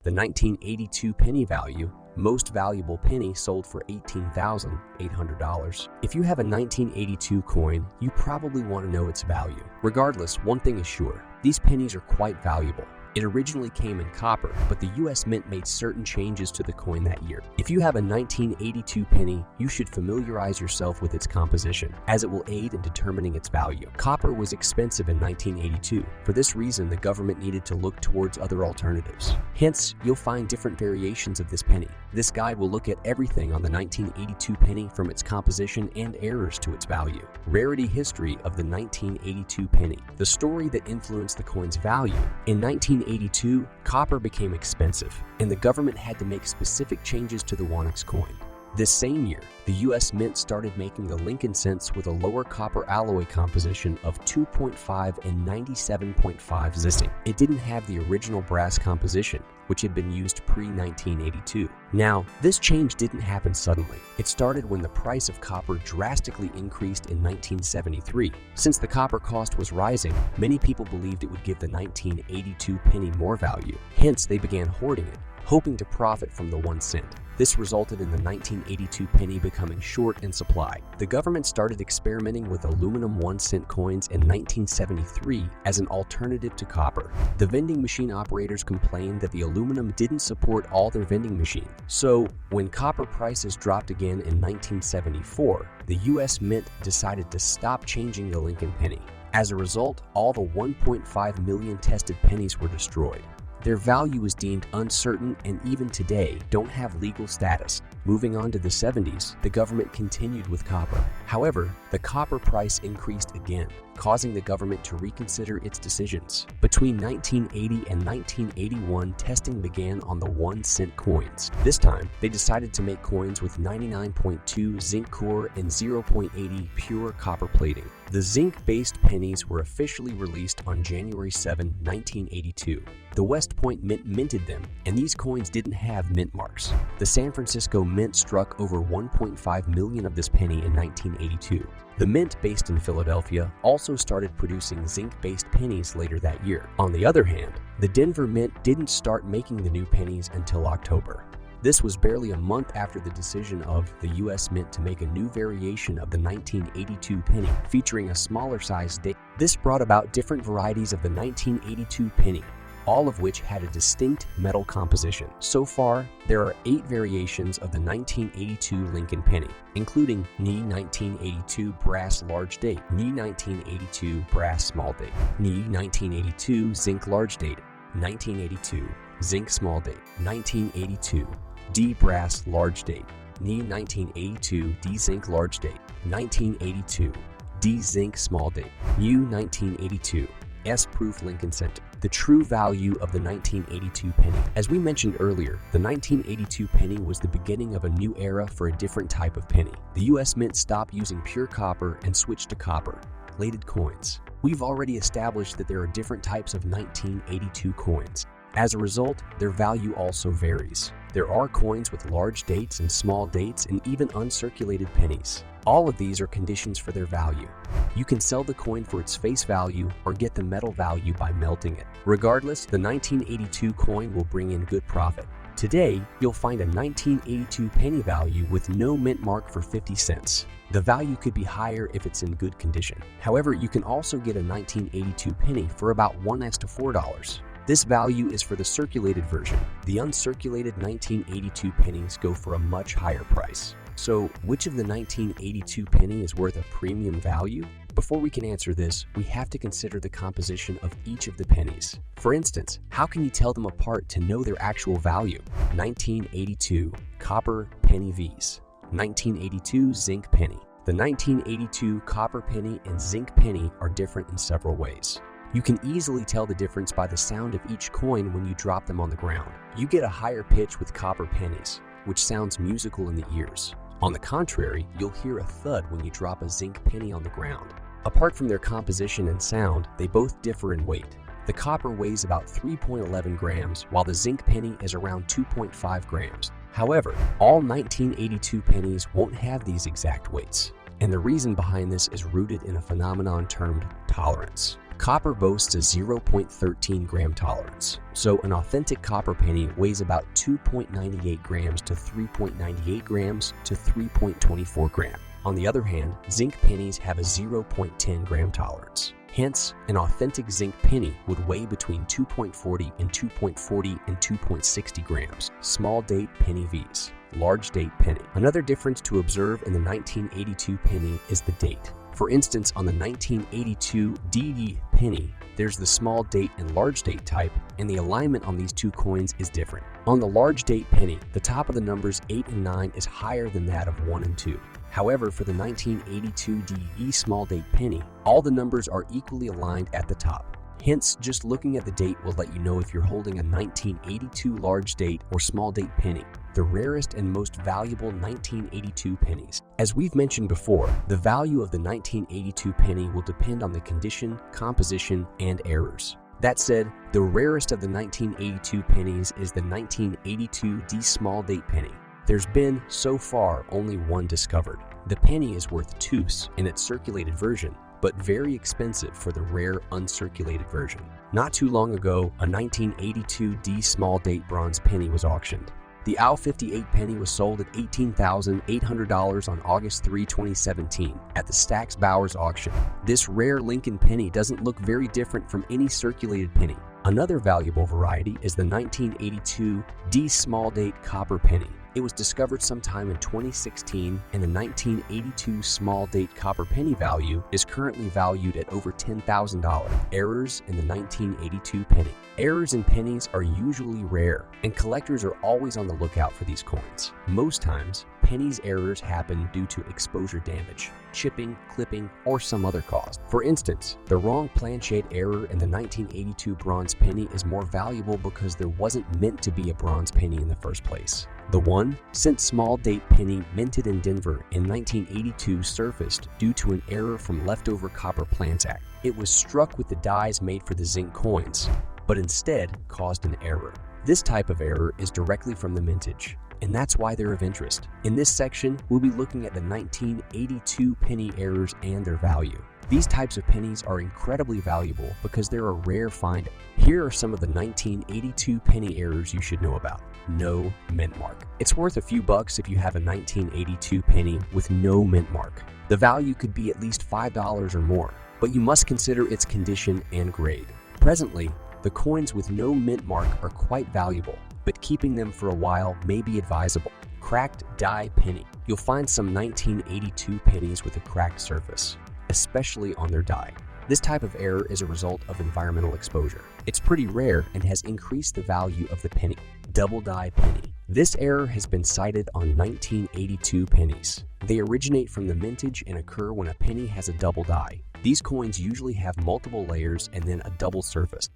The 1982 penny value, most valuable penny, sold for $18,800. If you have a 1982 coin, you probably want to know its value. Regardless, one thing is sure, these pennies are quite valuable. It originally came in copper, but the US Mint made certain changes to the coin that year. If you have a 1982 penny, you should familiarize yourself with its composition, as it will aid in determining its value. Copper was expensive in 1982. For this reason, the government needed to look towards other alternatives. Hence, you'll find different variations of this penny. This guide will look at everything on the 1982 penny, from its composition and errors to its value. Rarity history of the 1982 penny. The story that influenced the coin's value. In 1982, copper became expensive, and the government had to make specific changes to the Onyx coin. This same year, the US Mint started making the Lincoln cents with a lower copper alloy composition of 2.5 and 97.5 zinc. It didn't have the original brass composition, which had been used pre-1982. Now, this change didn't happen suddenly. It started when the price of copper drastically increased in 1973. Since the copper cost was rising, many people believed it would give the 1982 penny more value. Hence, they began hoarding it, hoping to profit from the 1 cent. This resulted in the 1982 penny becoming short in supply. The government started experimenting with aluminum 1 cent coins in 1973 as an alternative to copper. The vending machine operators complained that the aluminum didn't support all their vending machines. So, when copper prices dropped again in 1974, the US Mint decided to stop changing the Lincoln penny. As a result, all the 1.5 million tested pennies were destroyed. Their value was deemed uncertain and even today don't have legal status. Moving on to the 70s, the government continued with copper. However, the copper price increased again, causing the government to reconsider its decisions. Between 1980 and 1981, testing began on the 1 cent coins. This time, they decided to make coins with 99.2 zinc core and 0.80 pure copper plating. The zinc-based pennies were officially released on January 7, 1982. The West Point Mint minted them, and these coins didn't have mint marks. The San Francisco Mint struck over 1.5 million of this penny in 1982. The Mint, based in Philadelphia, also started producing zinc-based pennies later that year. On the other hand, the Denver Mint didn't start making the new pennies until October. This was barely a month after the decision of the US Mint to make a new variation of the 1982 penny, featuring a smaller size date. This brought about different varieties of the 1982 penny, all of which had a distinct metal composition. So far, there are 8 variations of the 1982 Lincoln penny, including NE 1982 brass large date, NE 1982 brass small date, NE 1982 zinc large date, 1982 zinc small date, 1982 D brass large date, NE 1982 D zinc large date, 1982 D zinc small date, NU 1982 S-proof Lincoln cent. The true value of the 1982 penny. As we mentioned earlier, the 1982 penny was the beginning of a new era for a different type of penny. The US Mint stopped using pure copper and switched to copper-plated coins. We've already established that there are different types of 1982 coins. As a result, their value also varies. There are coins with large dates and small dates and even uncirculated pennies. All of these are conditions for their value. You can sell the coin for its face value or get the metal value by melting it. Regardless, the 1982 coin will bring in good profit. Today, you'll find a 1982 penny value with no mint mark for 50 cents. The value could be higher if it's in good condition. However, you can also get a 1982 penny for about $1 to $4. This value is for the circulated version. The uncirculated 1982 pennies go for a much higher price. So, which of the 1982 penny is worth a premium value? Before we can answer this, we have to consider the composition of each of the pennies. For instance, how can you tell them apart to know their actual value? 1982 copper penny Vs, 1982 zinc penny. The 1982 copper penny and zinc penny are different in several ways. You can easily tell the difference by the sound of each coin when you drop them on the ground. You get a higher pitch with copper pennies, which sounds musical in the ears. On the contrary, you'll hear a thud when you drop a zinc penny on the ground. Apart from their composition and sound, they both differ in weight. The copper weighs about 3.11 grams, while the zinc penny is around 2.5 grams. However, all 1982 pennies won't have these exact weights. And the reason behind this is rooted in a phenomenon termed tolerance. Copper boasts a 0.13 gram tolerance, so an authentic copper penny weighs about 2.98 grams to 3.98 grams to 3.24 gram. On the other hand, zinc pennies have a 0.10 gram tolerance. Hence, an authentic zinc penny would weigh between 2.40 and 2.40 and 2.60 grams. Small date penny Vs. Large date penny. Another difference to observe in the 1982 penny is the date. For instance, on the 1982 DD penny, there's the small date and large date type, and the alignment on these two coins is different. On the large date penny, the top of the numbers 8 and 9 is higher than that of 1 and 2. However, for the 1982 DE small date penny, all the numbers are equally aligned at the top. Hence, just looking at the date will let you know if you're holding a 1982 large date or small date penny, the rarest and most valuable 1982 pennies. As we've mentioned before, the value of the 1982 penny will depend on the condition, composition, and errors. That said, the rarest of the 1982 pennies is the 1982 D small date penny. There's been, so far, only one discovered. The penny is worth $2 in its circulated version, but very expensive for the rare uncirculated version. Not too long ago, a 1982 D small date bronze penny was auctioned. The OW 58 penny was sold at $18,800 on August 3, 2017 at the Stack's Bowers auction. This rare Lincoln penny doesn't look very different from any circulated penny. Another valuable variety is the 1982 D small date copper penny. It was discovered sometime in 2016, and the 1982 small date copper penny value is currently valued at over $10,000. Errors in the 1982 penny. Errors in pennies are usually rare, and collectors are always on the lookout for these coins. Most times, pennies errors happen due to exposure damage, chipping, clipping, or some other cause. For instance, the wrong planchet error in the 1982 bronze penny is more valuable because there wasn't meant to be a bronze penny in the first place. The 1-cent small date penny minted in Denver in 1982 surfaced due to an error from leftover copper plantac. It was struck with the dies made for the zinc coins, but instead caused an error. This type of error is directly from the mintage, and that's why they're of interest. In this section, we'll be looking at the 1982 penny errors and their value. These types of pennies are incredibly valuable because they're a rare find. Here are some of the 1982 penny errors you should know about. No mint mark. It's worth a few bucks if you have a 1982 penny with no mint mark. The value could be at least $5 or more, but you must consider its condition and grade. Presently, the coins with no mint mark are quite valuable, but keeping them for a while may be advisable. Cracked die penny. You'll find some 1982 pennies with a cracked surface, especially on their die. This type of error is a result of environmental exposure. It's pretty rare and has increased the value of the penny. Double die penny. This error has been cited on 1982 pennies. They originate from the mintage and occur when a penny has a double die. These coins usually have multiple layers and then a double surface.